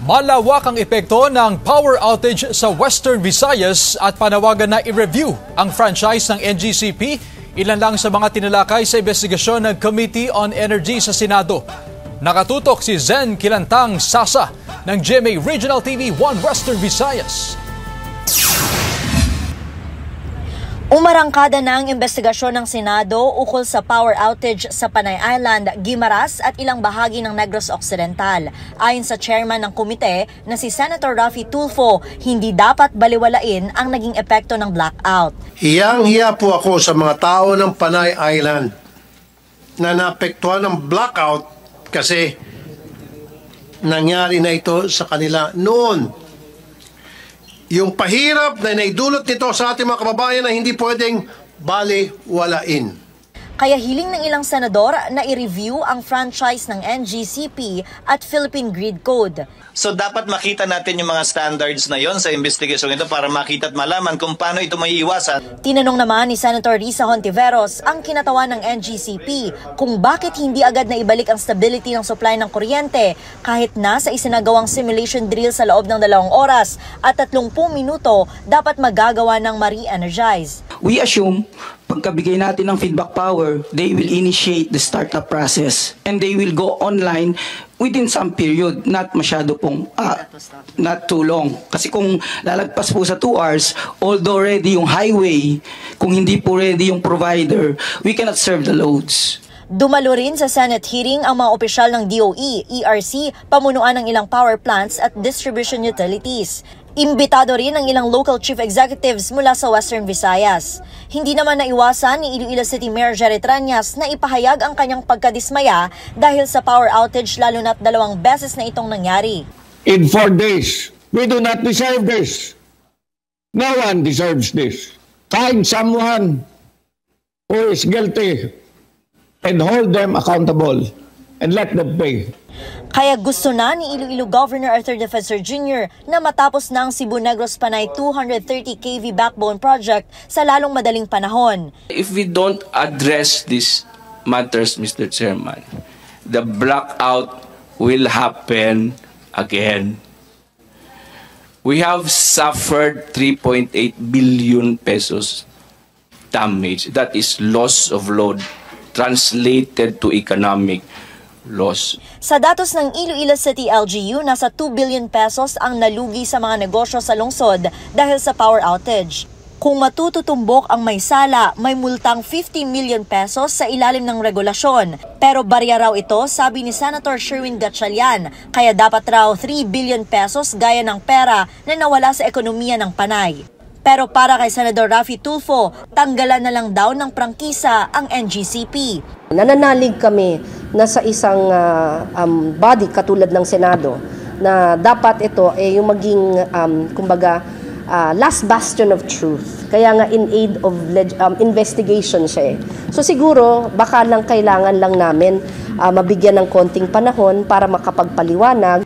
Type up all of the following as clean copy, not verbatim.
Malawak ang epekto ng power outage sa Western Visayas at panawagan na i-review ang franchise ng NGCP. Ilan lang sa mga tinalakay sa investigasyon ng Committee on Energy sa Senado. Nakatutok si Zen Kilantang Sasa ng GMA Regional TV 1 Western Visayas. Umarangkada na ang investigasyon ng Senado ukol sa power outage sa Panay Island, Guimaras at ilang bahagi ng Negros Occidental. Ayon sa chairman ng komite na si Senator Raffy Tulfo, hindi dapat baliwalain ang naging epekto ng blackout. Hiyang-hiya po ako sa mga tao ng Panay Island na naapektuhan ng blackout kasi nangyari na ito sa kanila noon. Yung pahirap na naidulot nito sa ating mga kababayan na hindi pwedeng baliwalain. Kaya hiling ng ilang senador na i-review ang franchise ng NGCP at Philippine Grid Code. So dapat makita natin yung mga standards na yon sa investigasyon ito para makita at malaman kung paano ito maiiwasan. Tinanong naman ni Senator Risa Hontiveros ang kinatawan ng NGCP kung bakit hindi agad na ibalik ang stability ng supply ng kuryente kahit na sa isinagawang simulation drill sa loob ng 2 oras at 30 minuto dapat magagawa ng ma-re-energize. We assume pagkabigay natin ng feedback power, they will initiate the startup process and they will go online within some period, not masyado pong, not too long. Kasi kung lalagpas po sa 2 hours, although ready yung highway, kung hindi po ready yung provider, we cannot serve the loads. Dumalo rin sa Senate hearing ang mga opisyal ng DOE, ERC, pamunuan ng ilang power plants at distribution utilities. Imbitado rin ang ilang local chief executives mula sa Western Visayas. Hindi naman naiwasan ni Iloilo City Mayor Jerry Triñas na ipahayag ang kanyang pagkadismaya dahil sa power outage lalo na't 2 beses na itong nangyari. In 4 days, we do not deserve this. No one deserves this. Find someone who is guilty and hold them accountable and let them pay. Kaya gusto na ni Iloilo Governor Arthur Defensor Jr. na matapos na ang Cebu Negros Panay 230 kV backbone project sa lalong madaling panahon. If we don't address these matters, Mr. Chairman, the blackout will happen again. We have suffered 3.8 billion pesos damage. That is loss of load translated to economic loss. Sa datos ng Iloilo City LGU, nasa 2 billion pesos ang nalugi sa mga negosyo sa lungsod dahil sa power outage. Kung matututumbok ang may sala, may multang 50 million pesos sa ilalim ng regulasyon. Pero barya raw ito, sabi ni Senator Sherwin Gatchalian, kaya dapat raw 3 billion pesos gaya ng pera na nawala sa ekonomiya ng Panay. Pero para kay Senador Raffy Tulfo, tanggalan na lang daw ng prangkisa ang NGCP. Nananalig kami na sa isang body katulad ng Senado na dapat ito yung maging last bastion of truth. Kaya nga in aid of investigation siya. So siguro baka lang kailangan lang namin mabigyan ng konting panahon para makapagpaliwanag.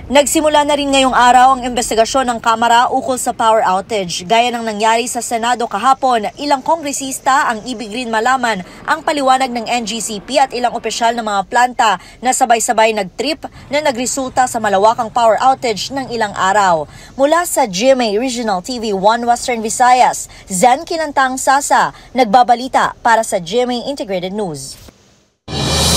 Nagsimula na rin ngayong araw ang investigasyon ng Kamara ukol sa power outage. Gaya ng nangyari sa Senado kahapon, ilang kongresista ang ibig rin malaman ang paliwanag ng NGCP at ilang opisyal ng mga planta na sabay-sabay nag-trip na nagresulta sa malawakang power outage ng ilang araw. Mula sa GMA Regional TV 1 Western Visayas, Zen Kilantang Sasa, nagbabalita para sa GMA Integrated News.